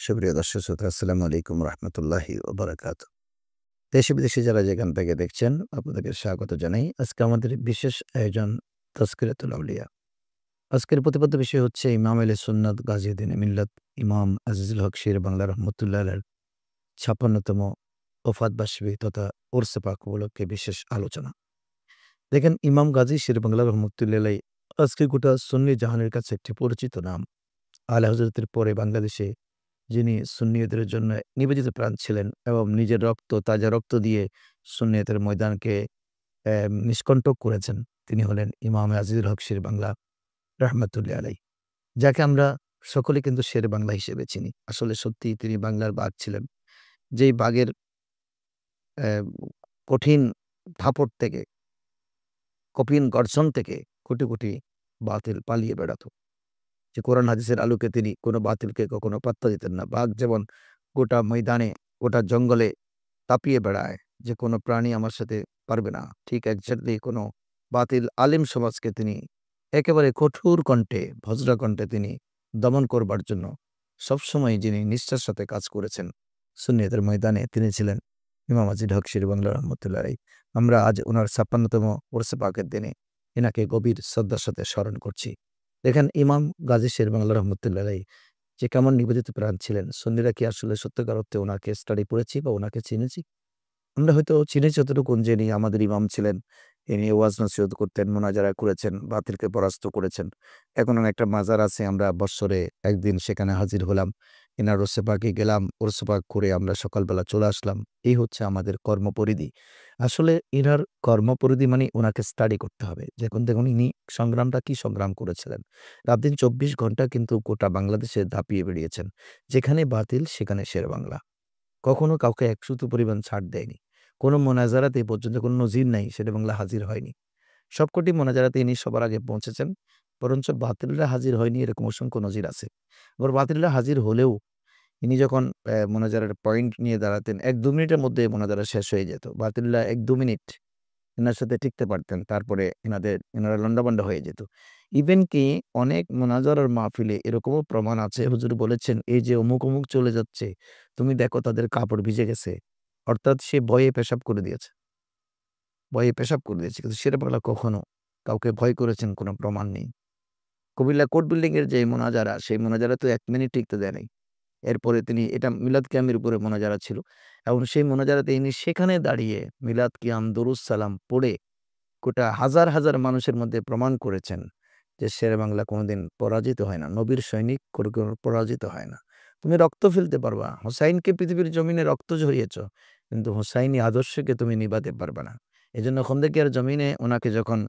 সুপ্রিয় দর্শক শ্রোতা আসসালামু আলাইকুম রহমতুল্লাহি ওয়া বারাকাতুহু। দেশে বিদেশে যারা যেখান থেকে দেখছেন আপনাদেরকে স্বাগত জানাই। আজকে আমাদের বিশেষ আয়োজন তাজকিরাতুল আউলিয়া। আজকের প্রতিপাদ্য বিষয় হচ্ছে ইমাম আহলে সুন্নাত গাজীউদ্দীন মিল্লাত ইমাম আজিজুল হক শের বাংলা রহমতুল্লাহ আলাইহির ৫৬তম ওফাত বার্ষিকী তথা উরসে পাক উপলক্ষে বিশেষ আলোচনা। দেখেন ইমাম গাজী শের বাংলা রহমতুল্লাহ আলাইহ আজকে গোটা সুন্নি জাহানের কাছে একটি পরিচিত নাম। আলা হযরতের পরে বাংলাদেশে যিনি সুন্নিয়তের জন্য নিবেদিত প্রাণ ছিলেন এবং নিজের রক্ত, তাজা রক্ত দিয়ে সুন্নিয়তের ময়দানকে নিষ্কণ্টক করেছেন, তিনি হলেন ইমাম আজিজুল হক শের বাংলা রহমাতুল্লাহ আলাইহ। যাকে আমরা সকলে কিন্তু শের বাংলা হিসেবে চিনি। আসলে সত্যিই তিনি বাংলার বাঘ ছিলেন। যেই বাঘের অ্যা কঠিন দাপট থেকে, কঠিন গর্জন থেকে কোটি, কোটি বাতিল পালিয়ে বেড়াত। যে কোরআন হাদিসের আলোকে তিনি কোনো বাতিলকে কখনো পাত্তা দিতেন না। বাঘ যেমন গোটা ময়দানে, গোটা জঙ্গলে তাপিয়ে বেড়ায় যে কোনো প্রাণী আমার সাথে পারবে না। ঠিক এক্সাক্টলি কোনো বাতিল আলিম সমাজকে তিনি একেবারে কঠোর কণ্ঠে, বজ্রা কণ্ঠে তিনি দমন করবার জন্য সবসময় যিনি নিষ্ঠার সাথে কাজ করেছেন সুন্নিয়তের ময়দানে তিনি ছিলেন ইমাম আজিজ হক শের বাংলা রহমতুল্লাহ আলাইহ। আমরা আজ উনার ৫৬তম উরসে পাকের দিনে এনাকে গভীর শ্রদ্ধার সাথে স্মরণ করছি। দেখেন ইমাম গাজী শের বাংলা রহমতুল্লাহ আলাইহ যে কেমন নিবেদিত প্রাণ ছিলেন, সুন্নিরা কি আসলে সত্যিকার অর্থে উনাকে স্টাডি করেছি বা উনাকে চিনেছি? আমরা হয়তো চিনেছি যতটুকু যে ইনি আমাদের ইমাম ছিলেন। ইনি ওয়াজ নসিহত করতেন, মোনাজারা করেছেন, বাতিলকে পরাস্ত করেছেন। এখন ওনার একটা মাজার আছে, আমরা বৎসরে ১ দিন সেখানে হাজির হলাম। এনার উরসে পাকে গেলাম, উরসে পাক করে আমরা সকালবেলা চলে আসলাম। এই হচ্ছে আমাদের কর্মপরিধি। আসলে এনার কর্মপরিধি মানে উনাকে স্টাডি করতে হবে। যখন দেখুন ইনি সংগ্রামটা কি সংগ্রাম করেছিলেন। রাত-দিন ২৪ ঘন্টা কিন্তু গোটা বাংলাদেশে দাপিয়ে বেড়িয়েছেন। যেখানে বাতিল সেখানে শেরেবাংলা। কখনো কাউকে এক সুতো পরিমাণ ছাড় দেয়নি। কোনো মোনাজারাতে এ পর্যন্ত কোনো নজির নাই শেরেবাংলা হাজির হয়নি। সবকটি মোনাজারাতে ইনি সবার আগে পৌঁছেছেন। বরঞ্চ বাতিলরা হাজির হয়নি এরকম অসংখ্য নজির আছে। আবার বাতিলরা হাজির হলেও ইনি যখন মোনাজারার পয়েন্ট নিয়ে দাঁড়াতেন ১-২ মিনিটের মধ্যে মোনাজারা শেষ হয়ে যেত। বাতিলরা ১-২ মিনিট এনার সাথে টিকতে পারতেন। তারপরে এনারা লন্ডা-ভন্ডা হয়ে যেত। ইভেন কি অনেক মোনাজারার মাহফিলে এরকমও প্রমাণ আছে হুজুর বলেছেন, "এই যে অমুক, অমুক চলে যাচ্ছে, তুমি দেখো তাদের কাপড় ভিজে গেছে।" অর্থাৎ সে ভয়ে পেশাব করে দিয়েছে। ভয়ে পেশাব করে দিয়েছে। কিন্তু শেরেবাংলা কখনো কাউকে ভয় করেছেন কোনো প্রমাণ নেই। কুমিল্লা কোর্ট বিল্ডিং এর যে মোনাজারা, সেই মোনাজারা তো ১ মিনিট টিকতে দেয় নাই। এরপরে তিনি এটা মিলাদ কিয়ামের উপরে মোনাজারা ছিল। এবং সেই মোনাজারাতে ইনি সেখানে দাঁড়িয়ে মিলাদ কিয়াম, দরুদ সালাম পড়ে গোটা হাজার, হাজার মানুষের মধ্যে প্রমাণ করেছেন যে শেরেবাংলা কোনোদিন পরাজিত হয় না। নবীর সৈনিক কোনো পরাজিত হয় না। তুমি রক্ত ফেলতে পারবা। হোসাইনকে পৃথিবীর জমিনে রক্ত ঝরিয়েছ। কিন্তু হোসাইনি আদর্শকে তুমি নিভাতে পারবা না। এজন্য খন্দকের জমিনে উনাকে যখন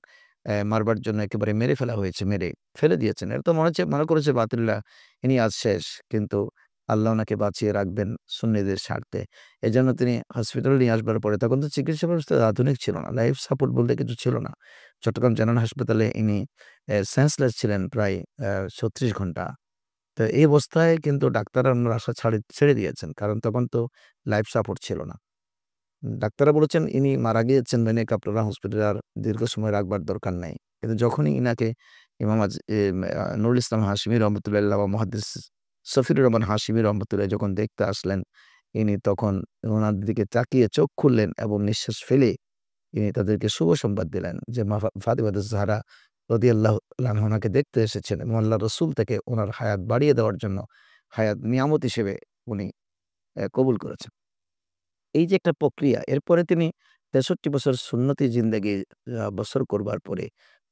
মারবার জন্য একেবারে মেরে ফেলা হয়েছে, মেরে ফেলে দিয়েছেন। এটা তো মনে করেছে বাতিলরা ইনি আজ শেষ। কিন্তু আল্লাহ উনাকে বাঁচিয়ে রাখবেন সুন্নিদের স্বার্থে। এজন্য তিনি হসপিটালে নিয়ে আসবার পরে তখন তো চিকিৎসা ব্যবস্থা আধুনিক ছিল না। লাইফ সাপোর্ট বলতে কিছু ছিল না। চট্টগ্রাম জেনারেল হাসপাতালে ইনি সেন্সলেস ছিলেন প্রায় ৩৬ ঘন্টা। তো এই অবস্থায় কিন্তু ডাক্তাররা উনার আশা ছেড়ে দিয়েছেন। কারণ তখন তো লাইফ সাপোর্ট ছিল না। ডাক্তাররা বলেছেন ইনি মারা গিয়েছেন দৈনিক আপনারা হসপিটালে আর দীর্ঘ সময় রাখবার দরকার নাই। কিন্তু যখনই ইনাকে ইমাম নুরুল ইসলাম হাশিমি রহমতুল্লাহ বা মুহাদ্দিস শফিউর রহমান হাশিমি রহমতুল্লাহ যখন দেখতে আসলেন, ইনি তখন উনার দিকে তাকিয়ে চোখ খুললেন এবং নিঃশ্বাস ফেলে ইনি তাদেরকে শুভ সংবাদ দিলেন যে ফাতিমাতুজ জাহরা রাদিয়াল্লাহু আনহা উনাকে দেখতে এসেছেন এবং আল্লাহর রাসূল থেকে উনার হায়াত বাড়িয়ে দেওয়ার জন্য হায়াত নিয়ামত হিসেবে উনি কবুল করেছেন। এই যে একটা প্রক্রিয়া, এরপরে তিনি ৬৩ বছর সুন্নতি জিন্দেগি বছর করবার পরে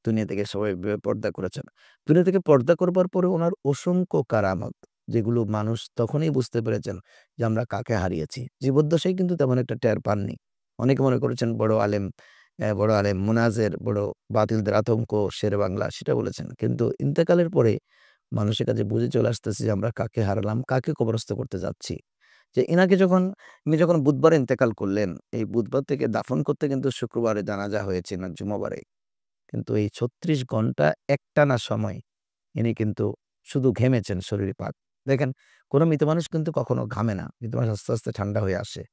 দুনিয়া থেকে সবাই পর্দা করেছেন। দুনিয়া থেকে পর্দা করবার পরে উনার অসংখ্য কারামত, যেগুলো মানুষ তখনই বুঝতে পেরেছেন যে আমরা কাকে হারিয়েছি। জীবদ্দশায় কিন্তু তেমন একটা টের পাননি। অনেকে মনে করেছেন বড় আলেম, মুনাজের, বড় বাতিলদের আতঙ্ক, শেরেবাংলা সেটা বলেছেন। কিন্তু ইন্তেকালের পরে মানুষের কাছে বুঝে চলে আসতেছে যে আমরা কাকে হারালাম, কাকে কবরস্থ করতে যাচ্ছি। যে ইনি যখন বুধবারে ইন্তেকাল করলেন, এই বুধবার থেকে দাফন করতে কিন্তু শুক্রবারে জানাজা হয়েছে না জুমাবারে। কিন্তু এই ৩৬ ঘন্টা একটানা সময় ইনি কিন্তু শুধু ঘেমেছেন শরীর পাক। দেখেন কোন মৃত মানুষ কিন্তু কখনো ঘামে না। মৃত মানুষ আস্তে, আস্তে ঠান্ডা হয়ে আসে।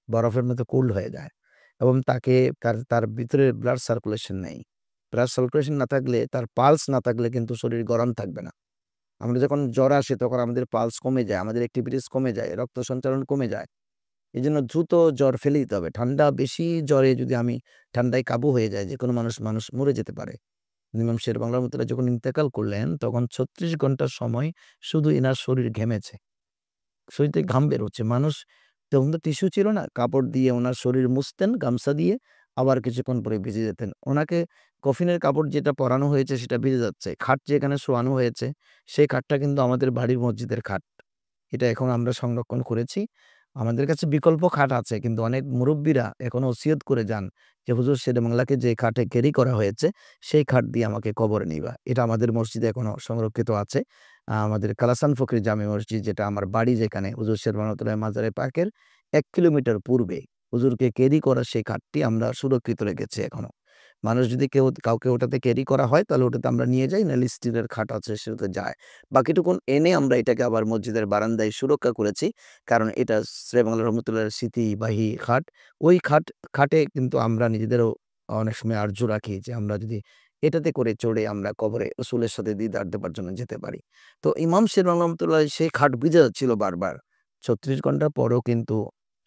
বরফের মতো কোল্ড হয়ে যায়। এবং তাকে তার ভিতরে ব্লাড সার্কুলেশন নেই। ব্লাড সার্কুলেশন না থাকলে তার পালস না থাকলে কিন্তু শরীর গরম থাকবে না। আমরা যখন জ্বর আসে তখন আমাদের পালস কমে যায়, আমাদের অ্যাক্টিভিটিস কমে যায়, রক্ত সঞ্চালন কমে যায়। এজন্য দ্রুত জ্বর ফেলে দিতে হবে। ঠান্ডা বেশি জ্বরে যদি আমি ঠান্ডায় কাবু হয়ে যাই, যেকোনো মানুষ মরে যেতে পারে। ইমাম শের বাংলা রহমাতুল্লাহ যখন ইন্তেকাল করলেন, তখন ৩৬ ঘন্টা সময় শুধু এনার শরীর ঘেমেছে। শরীর থেকে ঘাম বের হচ্ছে। মানুষ তখন তো টিস্যু ছিল না। কাপড় দিয়ে উনার শরীর মুছতেন গামছা দিয়ে, আবার কিছুক্ষণ পরে ভিজে যেতেন। উনাকে কফিনের কাপড় যেটা পরানো হয়েছে সেটা ভিজে যাচ্ছে। খাট যেখানে শোয়ানো হয়েছে, সেই খাটটা কিন্তু আমাদের বাড়ির মসজিদের খাট। এটা এখন আমরা সংরক্ষণ করেছি। আমাদের কাছে বিকল্প খাট আছে, কিন্তু অনেক মুরুব্বিরা এখনো ওসিয়ত করে যান যে, "হুজুর শেরেবাংলাকে যে খাটে ক্যারি করা হয়েছে, সেই খাট দিয়ে আমাকে কবরে নিবা।" এটা আমাদের মসজিদে এখনো সংরক্ষিত আছে। আমাদের কালাসান ফকরি জামে মসজিদ, যেটা আমার বাড়ি যেখানে, হুজুর শের রহমাতুল্লাহ মাজারে পাকের ১ কিলোমিটার পূর্বে হুজুরকে ক্যারি করা সেই খাটটি আমরা সুরক্ষিত রেখেছি এখনো। মানুষ যদি কাউকে ওটাতে ক্যারি করা হয়, তাহলে ওটাতে আমরা নিয়ে যাই, নাহলে স্টিলের খাট আছে সেটাতে যায়। বাকিটুকুন এনে আমরা এটাকে আবার মসজিদের বারান্দায় সুরক্ষা করেছি। কারণ এটা শ্রেবাংলা রহমতুল্লাহর স্মৃতিবাহী খাট। ওই খাটে কিন্তু আমরা নিজেদেরও অনেক সময় আরজু রাখি যে, আমরা যদি এটাতে করে চড়ে আমরা কবরে রসুলের সাথে দিদার দেবার জন্য যেতে পারি। তো ইমাম শেরবাংলা রহমতুল্লাহ সেই খাট ভিজে যাচ্ছিল বারবার। ৩৬ ঘন্টা পরেও কিন্তু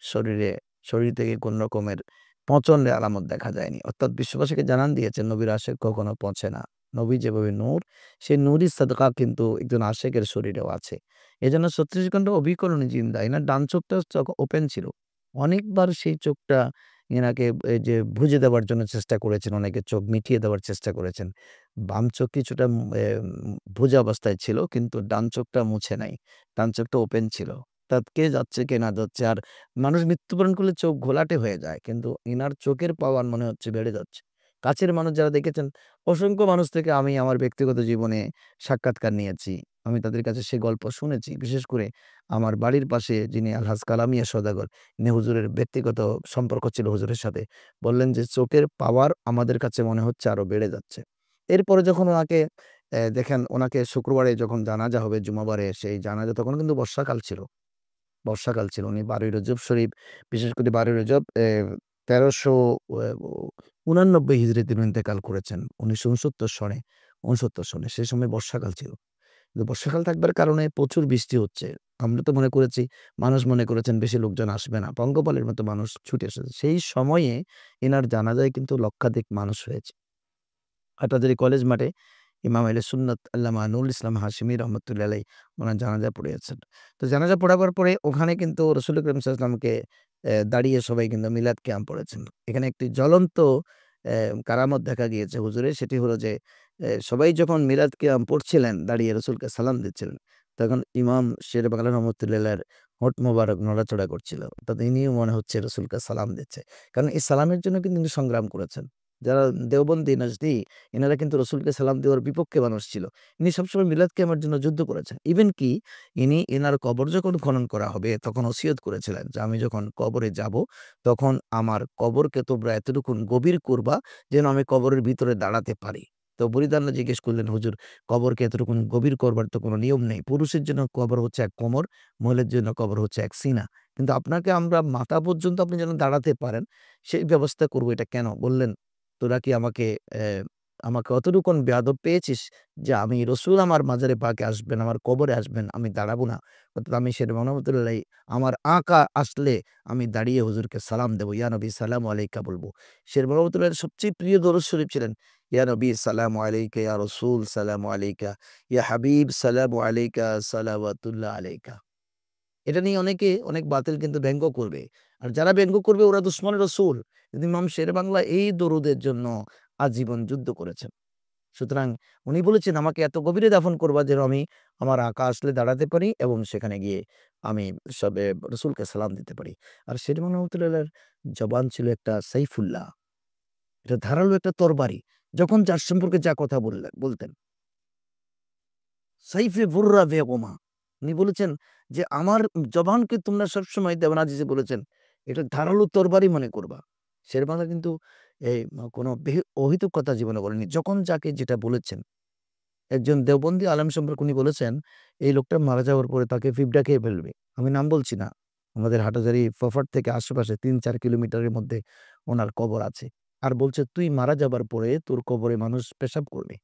শরীরে শরীর থেকে কোন রকমের পচনের আলামত দেখা যায়নি। অর্থাৎ বিশ্ববাসীকে জানান দিয়েছেন, নবীর আশিক কখনো পচে না। নবী যেভাবে নূর, সেই নূরই সাদকা কিন্তু একজন আশিকের শরীরেও আছে। এজন্য ৩৬ ঘন্টা অবিকলনীয় জিন্দা। এনার ডান চোখটা ওপেন ছিল। অনেকবার সেই চোখটা এনাকে এই যে বুজে দেওয়ার জন্য চেষ্টা করেছেন, অনেকে চোখ মিটিয়ে দেওয়ার চেষ্টা করেছেন। বাম চোখ কিছুটা বুজা অবস্থায় ছিল, কিন্তু ডান চোখটা মুছে নাই। ডান চোখটা ওপেন ছিল। অর্থাৎ কে যাচ্ছে কে না যাচ্ছে। আর মানুষ মৃত্যুবরণ করলে চোখ ঘোলাটে হয়ে যায়। কিন্তু ইনার চোখের পাওয়ার মনে হচ্ছে বেড়ে যাচ্ছে। কাছের মানুষ যারা দেখেছেন, অসংখ্য মানুষ থেকে আমি আমার ব্যক্তিগত জীবনে সাক্ষাৎকার নিয়েছি। আমি তাদের কাছে সে গল্প শুনেছি। বিশেষ করে আমার বাড়ির পাশে যিনি আলহাজ কালামিয়া সওদাগর, ইনি হুজুরের ব্যক্তিগত সম্পর্ক ছিল হুজুরের সাথে। বললেন যে, চোখের পাওয়ার আমাদের কাছে মনে হচ্ছে আরো বেড়ে যাচ্ছে। এরপরে যখন ওনাকে দেখেন, ওনাকে শুক্রবারে যখন জানাজা হবে, জুমাবারে সেই জানাজা, তখন কিন্তু বর্ষাকাল ছিল। বর্ষাকাল ছিল। উনি ১২ই রজব শরীফ, বিশেষ করে ১২ই রজব ১৩৮৯ হিজরিতে উনি ইন্তেকাল করেছেন। ১৯৬৯ সনে ৬৯ সনে। সেই সময় বর্ষাকাল ছিল। কিন্তু বর্ষাকাল থাকবার কারণে প্রচুর বৃষ্টি হচ্ছে। আমরা তো মনে করেছি, মানুষ মনে করেছেন বেশি লোকজন আসবে না। পঙ্গপালের মতো মানুষ ছুটে এসেছে। সেই সময়ে এনার জানাজায় কিন্তু লক্ষাধিক মানুষ হয়েছে। হাটহাজারী কলেজ মাঠে ইমাম আহলে সুন্নাত আল্লামা নুরুল ইসলাম হাশিমি রহমতুল্লাহ আলাইহ উনার জানাজা পড়িয়েছেন। তো জানাজা পড়াবার পরে ওখানে কিন্তু রাসূল করিম সাল্লাল্লাহু আলাইহি ওয়াসাল্লামকে দাঁড়িয়ে সবাই কিন্তু মিলাদ কিয়াম পড়েছেন। এখানে একটি জ্বলন্ত কারামত দেখা গিয়েছে হুজুরের। সেটি হলো যে, সবাই যখন মিলাদ কিয়াম পড়ছিলেন, দাঁড়িয়ে রাসূলকে সালাম দিচ্ছিলেন, তখন ইমাম শেরে বাংলা রহমতুল্লাহ আলাইহির হোঁট মোবারক নড়াচড়া করছিল। অর্থাৎ ইনিও মনে হচ্ছে রাসূলকে সালাম দিচ্ছে। কারণ এই সালামের জন্য কিন্তু ইনি সংগ্রাম করেছেন। যারা দেওবন্দি, নাজদি, এনারা কিন্তু রসুলকে সালাম দেওয়ার বিপক্ষে মানুষ ছিল। ইনি সবসময় মিলাদ কিয়ামের জন্য যুদ্ধ করেছেন। ইভেন কি, ইনি এনার কবর যখন খনন করা হবে, তখন ওসিয়ত করেছিলেন যে, "আমি যখন কবরে যাব, তখন আমার কবরকে তোমরা এতটুকুন গভীর করবা যেন আমি কবরের ভিতরে দাঁড়াতে পারি।" তো বুরিদাররা জিজ্ঞেস করলেন, "হুজুর, কবরকে এতটুকুন গভীর করবার তো কোনো নিয়ম নেই। পুরুষের জন্য কবর হচ্ছে এক কোমর, মহিলার জন্য কবর হচ্ছে এক সিনা। কিন্তু আপনাকে আমরা মাথা পর্যন্ত আপনি যেন দাঁড়াতে পারেন, সেই ব্যবস্থা করব। এটা কেন?" বললেন, "তোরা কি আমাকে অতটুকুন বেয়াদব পেয়েছিস যে, আমি রসুল আমার মাজারে পাকে আসবেন, আমার কবরে আসবেন, আমি দাঁড়াবো না? অর্থাৎ আমি শেরে রহমাতুল্লাহি, আমার আকা আসলে আমি দাঁড়িয়ে হুজুরকে সালাম দেব। ইয়া নবী সালামু আলাইকা বলব।" শেরে রহমাতুল্লাহির সবচেয়ে প্রিয় দরুদ শরীফ ছিলেন, ইয়া নবী সালামু আলাইকা, ইয়া রাসূল সালামু আলাইকা, ইয়া হাবিব সালামু আলাইকা, সালাওয়াতুল্লাহ আলাইকা। এটা নিয়ে অনেকে অনেক বাতিল কিন্তু ব্যঙ্গ করবে। আর যারা ব্যঙ্গ করবে ওরা দুশমনে রসুল। কিন্তু ইমাম শেরেবাংলা এই দরুদের জন্য আজীবন যুদ্ধ করেছেন। সুতরাং উনি বলেছেন, "আমাকে এত গভীরে দাফন করবা যেন আমি আমার আকা আসলে দাঁড়াতে পারি এবং সেখানে গিয়ে আমি রসুলকে সালাম দিতে পারি।" আর শেরেবাংলা রহমাতুল্লাহির জবান ছিল একটা সাইফুল্লাহ। এটা ধারালো একটা তরবারি। যখন যার সম্পর্কে যা কথা বলতেন। সাইফে বুররা বেগমা। উনি বলেছেন যে, "আমার জবানকে তোমরা সবসময়", দেওয়ান আজিজে বলেছেন, "এটা ধারালো তরবারি মনে করবা।" শেরেবাংলা কিন্তু এই কোনো অহেতুক কথা জীবনে বলেননি। যখন যাকে যেটা বলেছেন। একজন দেওবন্দি আলেম সম্পর্কে উনি বলেছেন, "এই লোকটা মারা যাওয়ার পরে তাকে পিঁপড়া খেয়ে ফেলবে।" আমি নাম বলছি না। আমাদের হাটহাজারী ফফার থেকে আশেপাশে ৩-৪ কিলোমিটারের মধ্যে উনার কবর আছে। আর বলছে, "তুই মারা যাবার পরে তোর কবরে মানুষ পেশাব করবে।"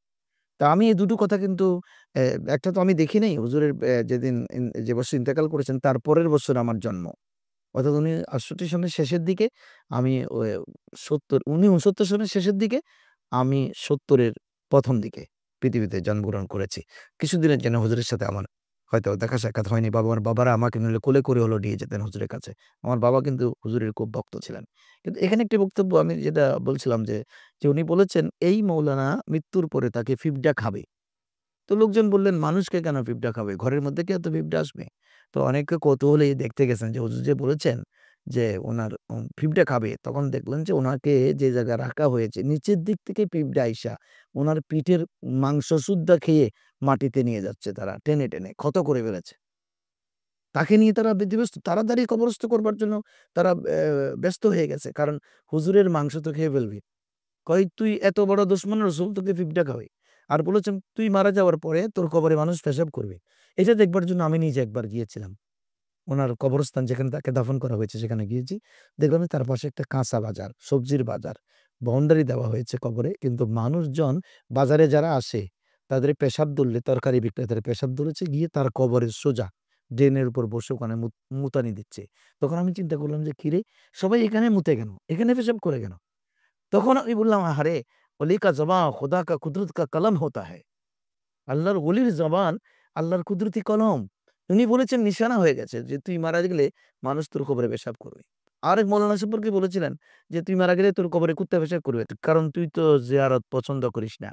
তা আমি এই দুটো কথা কিন্তু অ্যা একটা তো আমি দেখি নাই হুজুরের যেদিন যে বছর ইন্তেকাল করেছেন তার পরের বছর আমার জন্ম। অর্থাৎ উনি ৬৮ সনের শেষের দিকে, আমি ৭০ উনি ৬৯ সনের শেষের দিকে, আমি ৭০ এর ১ম দিকে পৃথিবীতে জন্মগ্রহণ করেছি। কিছুদিনের জন্য হুজুরের সাথে আমার হয়তো দেখা সাক্ষাৎ হয়নি। আমার বাবারা আমাকে নইলে কোলে করে হলেও নিয়ে যেতেন হুজুরের কাছে। আমার বাবা কিন্তু হুজুরের খুব ভক্ত ছিলেন। কিন্তু এখানে একটি বক্তব্য আমি যেটা বলছিলাম যে উনি বলেছেন এই মৌলানা মৃত্যুর পরে তাকে ফিফডা খাবে। তো লোকজন বললেন, "মানুষকে কেন পিঁপড়া খাবে? ঘরের মধ্যে কি এত পিঁপড়া আসবে?" তো অনেকে কৌতূহলী দেখতে গেছেন যে হুজুর যে বলেছেন যে উনার পিঁপড়া খাবে, তখন দেখলেন যে উনাকে যে জায়গায় রাখা হয়েছে নিচের দিক থেকে পিঁপড়া আইসা উনার পিঠের মাংস সুদ্ধা খেয়ে মাটিতে নিয়ে যাচ্ছে তারা টেনে, টেনে ক্ষত করে ফেলেছে। তাকে নিয়ে তারা বিধিবস্ত তাড়াতাড়ি কবরস্থ করবার জন্য তারা ব্যস্ত হয়ে গেছে। কারণ হুজুরের মাংস তো খেয়ে ফেলবি। কয়, "তুই এত বড় দুশমন রাসূল তোকে পিঁপড়া খাওয়ায়।" আর বলেছেন, "তুই মারা যাওয়ার পরে তোর কবরে মানুষ পেশাব করবে।" এটা দেখবার জন্য আমি নিজে একবার গিয়েছিলাম। উনার কবরস্থান যেখানে তাকে দাফন করা হয়েছে সেখানে গিয়েছি। দেখলাম যে তার পাশে একটা কাঁচা বাজার, সবজির বাজার। বাউন্ডারি দেওয়া হয়েছে কবরে। কিন্তু মানুষজন বাজারে যারা আসে তাদের পেশাব ধরলে তরকারি বিক্রেতার পেশাব ধরেছে গিয়ে তার কবরের সোজা ড্রেনের উপর বসে ওখানে মুতানি দিচ্ছে। তখন আমি চিন্তা করলাম যে, "কিরে! সবাই এখানে মুতে কেন? এখানে পেশাব করে কেন?" তখন আমি বললাম, "আহারে! ওলি কা জবান খোদা কা কুদরত কা কলম হোতা হ্যায়।" আল্লাহর ওলির জবান আল্লাহর কুদরতি কলম। উনি বলেছেন নিশানা হয়ে গেছে যে, "তুই মারা গেলে মানুষ তোর কবরে পেশাব করবে।" আরেক মৌলানা সম্পর্কে বলেছিলেন যে, "তুই মারা গেলে তোর কবরে কুত্তা পেশাব করবে। কারণ তুই তো জিয়ারত পছন্দ করিস না।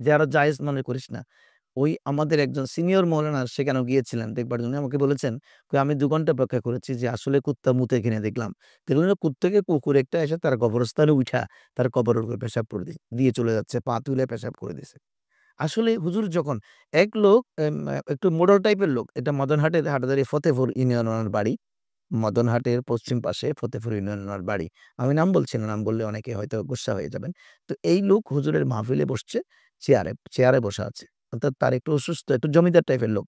জিয়ারত জায়েজ মনে করিস না।" ওই আমাদের একজন সিনিয়র মৌলানা সেখানেও গিয়েছিলেন দেখবার জন্য। আমাকে বলেছেন, "আমি ২ ঘন্টা অপেক্ষা করেছি যে আসলে কুত্তা মুতে কিনা দেখলাম।" দেখলাম যে কুত্তাকে কুকুর একটা এসে তার কবরস্থানে উইঠা তার কবরের উপর পেশাব করে দিয়ে চলে যাচ্ছে। পা তুলে পেশাব করে দিছে। আসলে হুজুর যখন এক লোক একটু মোড়ল টাইপের লোক। এটা মদনহাটের হাটাজারি ফতেপুর ইউনিয়ন ওনার বাড়ি। মদনহাটের পশ্চিম পাশে ফতেপুর ইউনিয়ন ওনার বাড়ি। আমি নাম বলছি না, নাম বললে অনেকে হয়তো গুস্সা হয়ে যাবেন। তো এই লোক হুজুরের মাহফিলে বসছে চেয়ারে বসা আছে। অর্থাৎ তার একটু অসুস্থ, একটু জমিদার টাইপের লোক।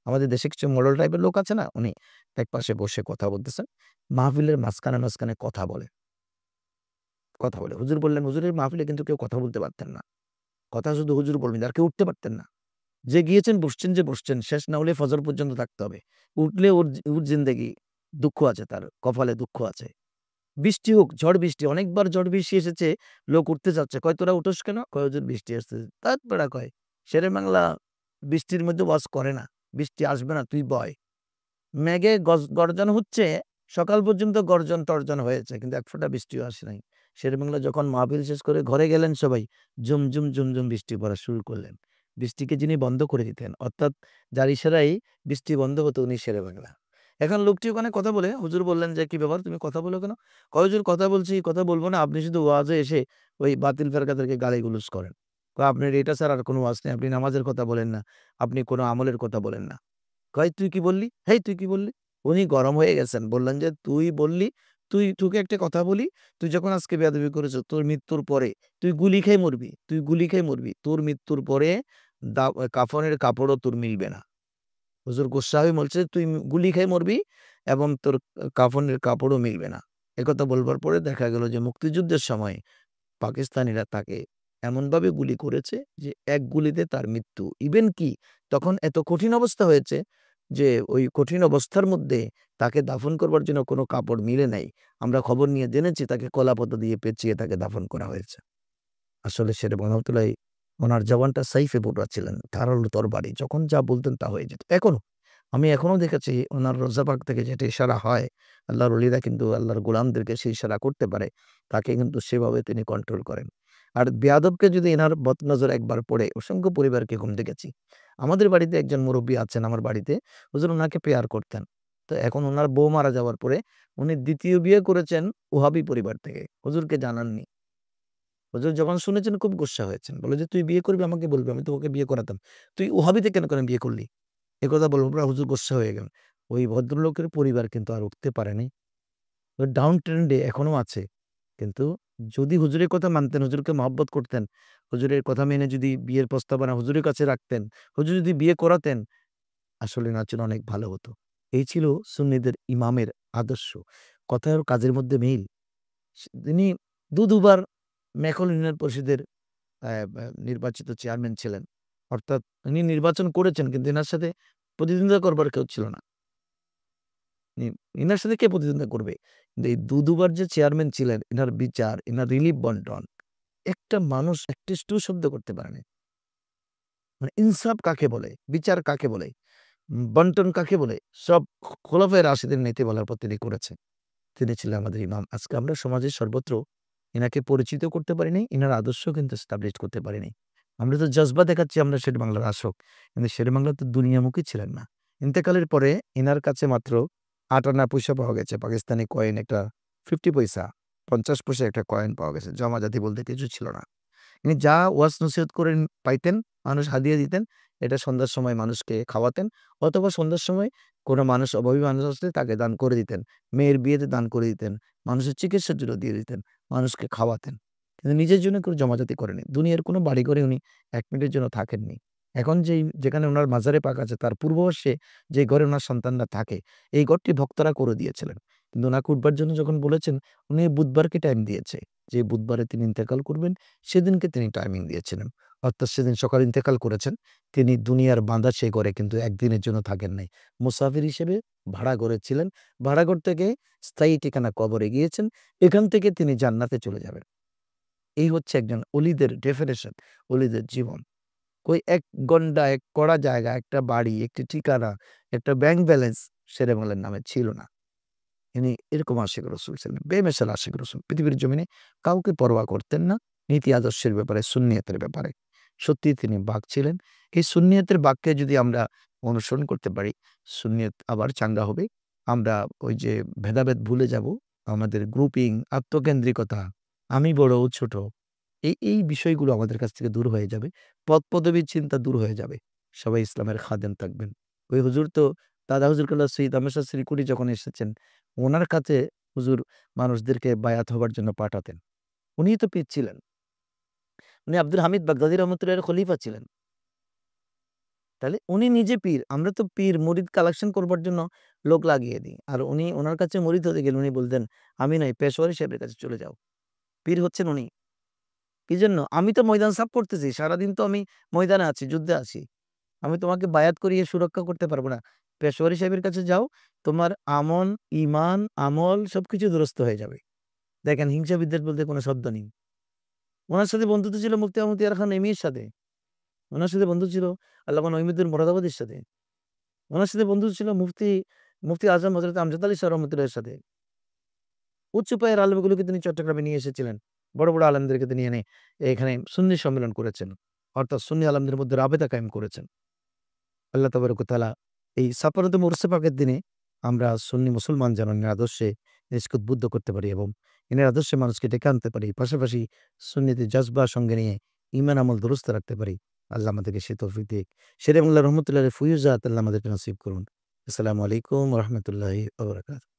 আমাদের দেশে কিছু মোড়ল টাইপের লোক আছে না? উনি একপাশে বসে কথা বলতেছেন। মাহফিলের মাঝখানে, মাঝখানে কথা বলে। হুজুর বললেন, হুজুরের মাহফিলে কিন্তু কেউ কথা বলতে পারতেন না। কথা শুধু হুজুর বলবেন আর কেউ উঠতে পারতেন না। যে গিয়েছেন বসছেন যে বসছেন। শেষ না হলে ফজর পর্যন্ত থাকতে হবে। উঠলে ওর জিন্দেগি দুঃখ আছে তার। কপালে দুঃখ আছে। বৃষ্টি হোক, ঝড় বৃষ্টি। অনেকবার ঝড় বৃষ্টি এসেছে, লোক উঠতে চাচ্ছে। কয়, "তোরা উঠোস কেন?" কয়, "হুজুর বৃষ্টি আসতেছে।" ধ্যাৎ বেড়া কয়, "শেরেবাংলা বৃষ্টির মধ্যে ওয়াজ করে না। বৃষ্টি আসবে না, তুই বয়।" মেঘে গর্জন হচ্ছে, সকাল পর্যন্ত গর্জন-টর্জন হয়েছে। কিন্তু এক ফোঁটা বৃষ্টিও আসে নাই। শেরেবাংলা যখন মাহফিল শেষ করে ঘরে গেলেন সবাই, ঝুমঝুম, ঝুমঝুম বৃষ্টি পড়া শুরু করলেন। বৃষ্টিকে যিনি বন্ধ করে দিতেন, অর্থাৎ যার ইশারায় বৃষ্টি বন্ধ হতো উনি শেরেবাংলা। এখন লোকটি ওখানে কথা বলে, হুজুর বললেন যে, "কি ব্যাপার তুমি কথা বলো কেন?" কয়, "হুজুর কথা বলছি, কথা বলব না। আপনি শুধু ওয়াজে এসে ওই বাতিল ফেরকাদেরকে গালিগালাজ করেন। কয়, আপনার এটা ছাড়া আর কোনো ওয়াজ নেই। আপনি নামাজের কথা বলেন না। আপনি কোনো আমলের কথা বলেন না।" কয়, "তুই কি বললি? হেই তুই কি বললি?" উনি গরম হয়ে গেছেন। বললেন যে, "তুই বললি, তোকে একটা কথা বলি, তুই যখন আজকে বেয়াদবি করেছ তোর মৃত্যুর পরে তুই গুলি খেয়ে মরবি। তুই গুলি খেয়ে মরবি। তোর মৃত্যুর পরে কাফনের কাপড়ও তোর মিলবে না।" হুজুর গোস্সা হয়ে বলছে, "তুই গুলি খেয়ে মরবি এবং তোর কাফনের কাপড়ও মিলবে না।" একথা বলবার পরে দেখা গেল যে মুক্তিযুদ্ধের সময় পাকিস্তানিরা তাকে এমনভাবে গুলি করেছে যে এক গুলিতে তার মৃত্যু। ইভেন কি তখন এত কঠিন অবস্থা হয়েছে যে ওই কঠিন অবস্থার মধ্যে তাকে দাফন করবার জন্য কোনো কাপড় মিলে নাই। আমরা খবর নিয়ে জেনেছি তাকে কলাপাতা দিয়ে পেঁচিয়ে তাকে দাফন করা হয়েছে। আসলে শেরে রহমতুল্লাহি ওনার জবানটা সাইফে পুরা ছিলেন। ধারালো তরবারি। যখন যা বলতেন তা হয়ে যেত। আমি এখনো দেখেছি ওনার রোজা পাক থেকে যেটা ইশারা হয়, আল্লাহর ওলিরা কিন্তু আল্লাহর গোলামদেরকে সেই ইশারা করতে পারে। তাকে কিন্তু সেভাবে তিনি কন্ট্রোল করেন। আর বেয়াদবকে যদি এনার বদনজর একবার পড়ে অসংখ্য পরিবারকে ঘুম দেখেছি। আমাদের বাড়িতে একজন মুরুব্বি আছেন আমার বাড়িতে। হুজুর উনাকে পেয়ার করতেন। তো এখন উনার বউ মারা যাওয়ার পরে উনি ২য় বিয়ে করেছেন ওহাবী পরিবার থেকে। হুজুরকে জানাননি। হুজুর যখন শুনেছেন খুব গুস্সা হয়েছেন। বলে যে, "তুই বিয়ে করবি আমাকে বলবি। আমি তো ওকে বিয়ে করাতাম। তুই ওহাবীতে কেন করে বিয়ে করলি?" একথা বলবার পর হুজুর গোস্সা হয়ে গেলেন। ওই ভদ্রলোকের পরিবার কিন্তু আর উঠতে পারেনি। ওই ডাউন ট্রেন্ড এ এখনো আছে। কিন্তু যদি হুজুরের কথা মানতেন, হুজুরকে মহব্বত করতেন, হুজুরের কথা মেনে যদি বিয়ের প্রস্তাবনা হুজুরের কাছে রাখতেন, হুজুর যদি বিয়ে করাতেন, আসলে ওনার জন্য অনেক ভালো হতো। এই ছিল সুন্নিদের ইমামের আদর্শ। কথা আর কাজের মধ্যে মিল। তিনি দুবার মেকল ইউনিয়ন পরিষদের নির্বাচিত চেয়ারম্যান ছিলেন। অর্থাৎ উনি নির্বাচন করেছেন কিন্তু এনার সাথে প্রতিদ্বন্দ্বিতা করবার কেউ ছিল না। নি ইনার সাথে কে প্রতিদ্বন্দ্বিতা করবে? কিন্তু এই দুবার যে চেয়ারম্যান ছিলেন, এনার বিচার, এনার রিলিফ বন্টন, একটা মানুষ একটা টু শব্দ করতে পারে নাই। মানে ইনসাফ কাকে বলে? বিচার কাকে বলে? বন্টন কাকে বলে? সব খোলাফায়ে রাশিদের নীতি বলার পর তিনি করেছেন। তিনি ছিলেন আমাদের ইমাম। আজকে আমরা সমাজের সর্বত্র এনাকে পরিচিত করতে পারি নাই। এনার আদর্শ কিন্তু এস্টাবলিশ করতে পারি নাই। আমরা তো জজবা দেখাচ্ছি আমরা শেরেবাংলার আশক। কিন্তু শেরেবাংলা তো দুনিয়ামুখী ছিলেন না। ইন্তেকালের পরে এনার কাছে মাত্র ৮ আনা পয়সা পাওয়া গেছে। পাকিস্তানি কয়েন একটা 50 পয়সা, ৫০ পয়সার একটা কয়েন পাওয়া গেছে। জমাজাতি বলতে কিছু ছিল না। তিনি যা ওয়াজ নসিহত করে পাইতেন, মানুষ হাদিয়া দিতেন। এটা সন্ধ্যার সময় মানুষকে খাওয়াতেন অথবা সন্ধ্যার সময় কোনো মানুষ অভাবী মানুষ আসলে তাকে দান করে দিতেন। মেয়ের বিয়েতে দান করে দিতেন। মানুষের চিকিৎসার জন্য দিয়ে দিতেন। মানুষকে খাওয়াতেন। কিন্তু নিজের জন্য কেউ জমাজাতি করেনি। দুনিয়ার কোনো বাড়িঘরে উনি ১ মিনিটের জন্য থাকেননি। এখন যেখানে উনার মাজারে পাক আছে তার পূর্বপার্শ্বে যে ঘরে উনার সন্তানরা থাকে, এই ঘরটি ভক্তরা করে দিয়েছিলেন। কিন্তু উনাকে উঠবার জন্য যখন বলেছেন, উনি বুধবারকে টাইম দিয়েছে। যে বুধবারে তিনি ইন্তেকাল করবেন সেদিনকে তিনি টাইমিং দিয়েছিলেন। অর্থাৎ সেদিন সকালে ইন্তেকাল করেছেন। তিনি দুনিয়ার বাঁধা সেই ঘরে কিন্তু একদিনের জন্য থাকেন নাই। মুসাফির হিসেবে ভাড়া ঘরে ছিলেন। ভাড়া ঘর থেকে স্থায়ী ঠিকানা কবরে গিয়েছেন। এখান থেকে তিনি জান্নাতে চলে যাবেন। এই হচ্ছে একজন অলিদের ডেফিনিশন, অলিদের জীবন। কই ১ গন্ডা, ১ কড়া জায়গা, একটা বাড়ি, একটি ঠিকানা, একটা ব্যাংক ব্যালেন্স শেরেবাংলার নামে ছিল না। ইনি এরকম আশিক রসুল ছিলেন। বেমেসাল আশিক রসুল। পৃথিবীর জমিনে কাউকে পরোয়া করতেন না। নীতি আদর্শের ব্যাপারে, সুন্নিয়তের ব্যাপারে। সত্যিই তিনি বাক ছিলেন। এই সুন্নিয়তের বাককে যদি আমরা অনুসরণ করতে পারি, সুন্নিয়ত আবার চাঙ্গা হবে। আমরা ওই যে ভেদাভেদ ভুলে যাব। আমাদের গ্রুপিং, আত্মকেন্দ্রিকতা, আমি বড় ও ছোট। এই বিষয়গুলো আমাদের কাছ থেকে দূর হয়ে যাবে। পদ-পদবীর চিন্তা দূর হয়ে যাবে। সবাই ইসলামের খাদেম থাকবেন। ওই হুজুর তো দাদা হুজুর কেবলা সৈয়দ আহমেদ শাহ শ্রীকুটি যখন এসেছেন, উনার কাছে হুজুর মানুষদেরকে বায়াত হবার জন্য পাঠাতেন। উনিই তো পীর ছিলেন। উনি আব্দুল হামিদ বাগদাদী রহমতুল্লাহির খলিফা ছিলেন। তাহলে উনি নিজে পীর। আমরা তো পীর মুরিদ কালেকশন করবার জন্য লোক লাগিয়ে দিই। আর উনি উনার কাছে মুরিদ হতে গেলে উনি বলতেন, "আমি নয় পেশওয়ারি সাহেবের কাছে চলে যাও।" পীর হচ্ছেন উনি। কি জন্য? আমি তো ময়দান সাফ করতেছি। সারাদিন তো আমি ময়দানে আছি, যুদ্ধে আছি। আমি তোমাকে বায়াত করিয়ে সুরক্ষা করতে পারব না। পেশওয়ারি সাহেবের কাছে যাও, তোমার ঈমান, আমল সবকিছু দুরস্ত হয়ে যাবে। দেখেন হিংসা বিদ্বেষ বলতে কোনো শব্দ নেই। উনার সাথে বন্ধুত্ব ছিল মুফতি আহমদ ইয়ার খান এমির সাথে। উনার সাথে বন্ধু ছিল আল্লামা নঈমুদ্দিন মোরাদাবাদীর সাথে। উনার সাথে বন্ধু ছিল মুফতি আজম হযরত আমজাদ আলী শাহ রহমাতুল্লাহির সাথে। উচ্চ পায়ের আলেমগুলোকে তিনি চট্টগ্রামে নিয়ে এসেছিলেন। বড়, বড় আলেমদেরকে তিনি এনে এখানে সুন্নি সম্মেলন করেছেন। অর্থাৎ সুন্নি আলেমদের মধ্যে রাবেতা কায়েম করেছেন। আল্লাহ তাবারাক ওয়া তাআলা এই সাফারাতুল মুরসে পাকের দিনে আমরা সুন্নি মুসলমান যেন এনার আদর্শে নিজেকে উদ্বুদ্ধ করতে পারি এবং এনার আদর্শে মানুষকে ডেকে আনতে পারি। পাশাপাশি সুন্নিদের জজবা সঙ্গে নিয়ে ঈমান আমল দুরুস্ত রাখতে পারি। আল্লাহ আমাদেরকে সে তৌফিক দিক। শেরে বাংলা রহমতুল্লাহির ফয়ুজাত আল্লাহ আমাদেরকে নসিব করুন। আসসালামু আলাইকুম ওয়া রাহমাতুল্লাহি ওয়া বারাকাতুহু।